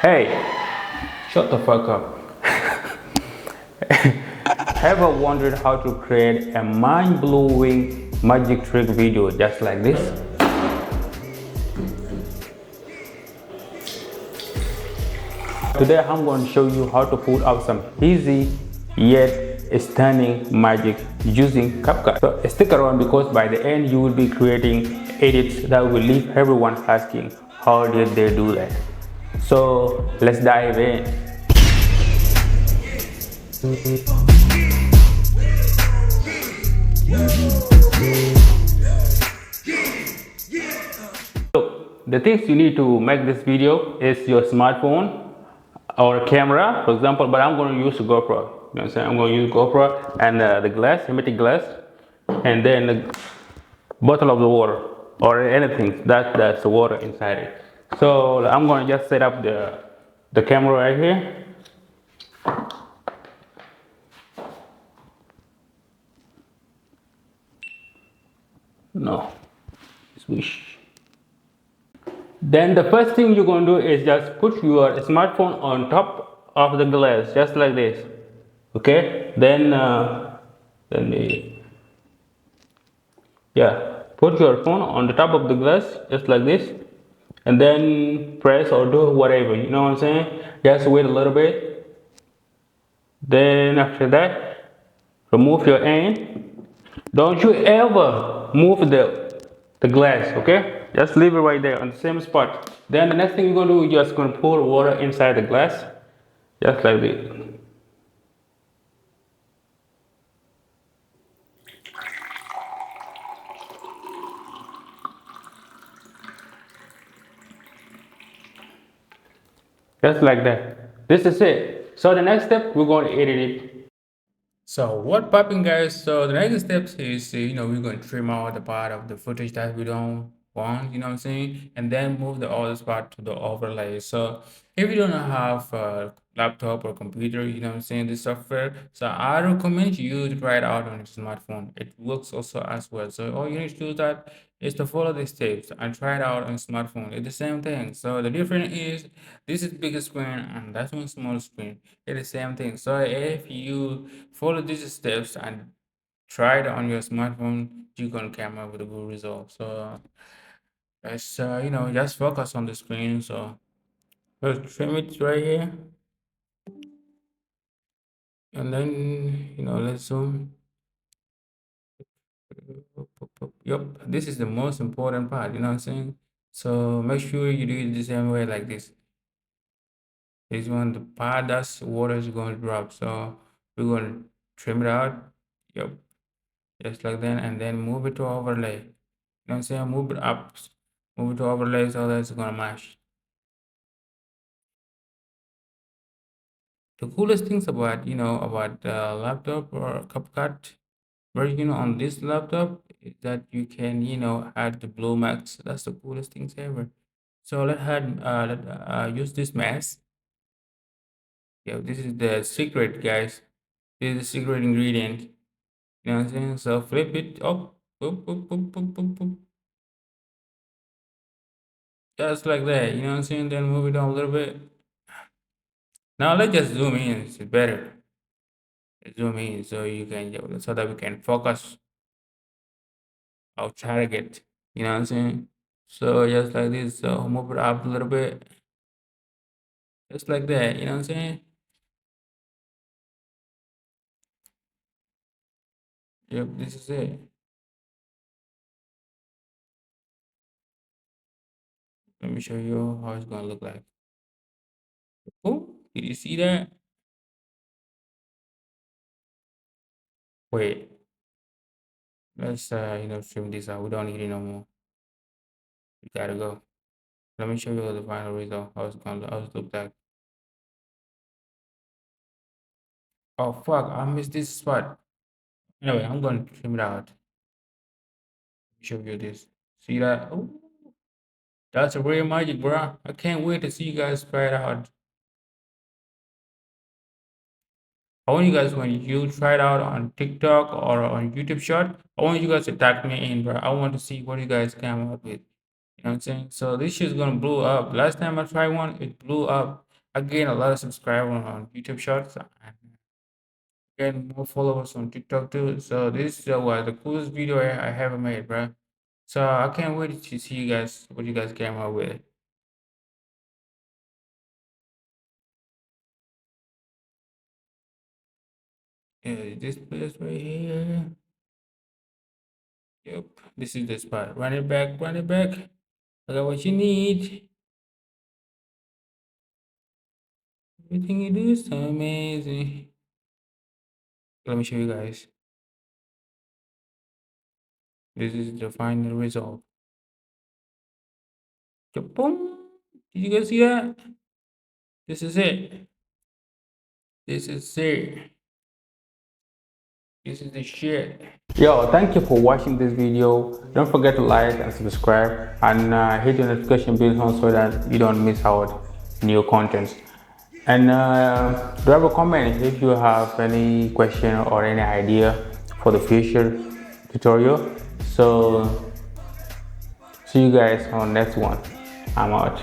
Hey, shut the fuck up. Ever wondered how to create a mind-blowing magic trick video just like this? Today I'm going to show you how to pull out some easy yet stunning magic using CapCut. So stick around because by the end you will be creating edits that will leave everyone asking how did they do that. So let's dive in. The things you need to make this video is your smartphone or a camera, for example, but I'm going to use a GoPro. You know what I'm saying? I'm going to use GoPro and the glass, hermetic glass, and then the bottle of the water or anything that's the water inside it. So I'm going to just set up the camera right here. No, swish. Then the first thing you're going to do is just put your smartphone on top of the glass, just like this. Okay. Yeah, put your phone on the top of the glass, just like this, and then press or do whatever. You know what I'm saying? Just wait a little bit. Then after that, remove your hand. Don't you ever move the glass, okay? Just leave it right there on the same spot. Then the next thing you're gonna do, you're just gonna pour water inside the glass, just like this. Just like that. This is it. So the next step, we're going to edit it. So what popping, guys? So the next steps is we're going to trim out the part of the footage that we don't want, you know what I'm saying, and then move the other part to the overlay. So if you don't have a laptop or computer, you know what I'm saying, this software, so I recommend you to try it out on your smartphone. It works also as well. So all you need to do that is to follow these steps and try it out on smartphone. It's the same thing. So the difference is this is bigger screen and that's one small screen. It's the same thing. So if you follow these steps and try it on your smartphone, you're gonna come up with a good result. So let's just focus on the screen. So let's trim it right here, and then let's zoom. Yep, this is the most important part. You know what I'm saying? So make sure you do it the same way like this. This one, the part that's water is going to drop. So we're going to trim it out. Yep, just like that, and then move it to overlay. You know what I'm saying? Move it up, move it to overlay so that's gonna match. The coolest things about about laptop or CapCut version on this laptop is that you can add the blue max. That's the coolest things ever. So let use this mask. Yeah, this is the secret, guys. This is the secret ingredient. You know what I'm saying? So flip it up, boop, boop, boop, boop, boop, boop. Just like that. You know what I'm saying? Then move it down a little bit. Now let's just zoom in. It's better. Zoom in so you can so that we can focus our target. You know what I'm saying? So just like this. So move it up a little bit. Just like that. You know what I'm saying? Yep, this is it. Let me show you how it's gonna look like. Oh, did you see that? Wait, let's trim this out. We don't need it no more. We gotta go. Let me show you the final result. How it look like. Oh fuck, I missed this spot. Anyway, I'm gonna trim it out. Show you this. See that? Oh, that's a real magic, bro. I can't wait to see you guys try it out. I want you guys when you try it out on TikTok or on YouTube Short. I want you guys to tag me in, bro. I want to see what you guys come up with. You know what I'm saying? So this shit's gonna blow up. Last time I tried one, it blew up. I gained a lot of subscribers on YouTube Shorts and get more followers on TikTok too. So this was the coolest video I ever made, bro. So I can't wait to see you guys what you guys came up with. Yeah, this place right here. Yep, this is the spot. Run it back, run it back. I got what you need. Everything you do is so amazing. Let me show you guys. This is the final result. Boom. Did you guys see that? This is it. This is it. This is the shit. Yo, thank you for watching this video. Don't forget to like and subscribe and hit the notification bell so that you don't miss out new contents. And drop a comment if you have any question or any idea for the future tutorial. So see you guys on next one. I'm out.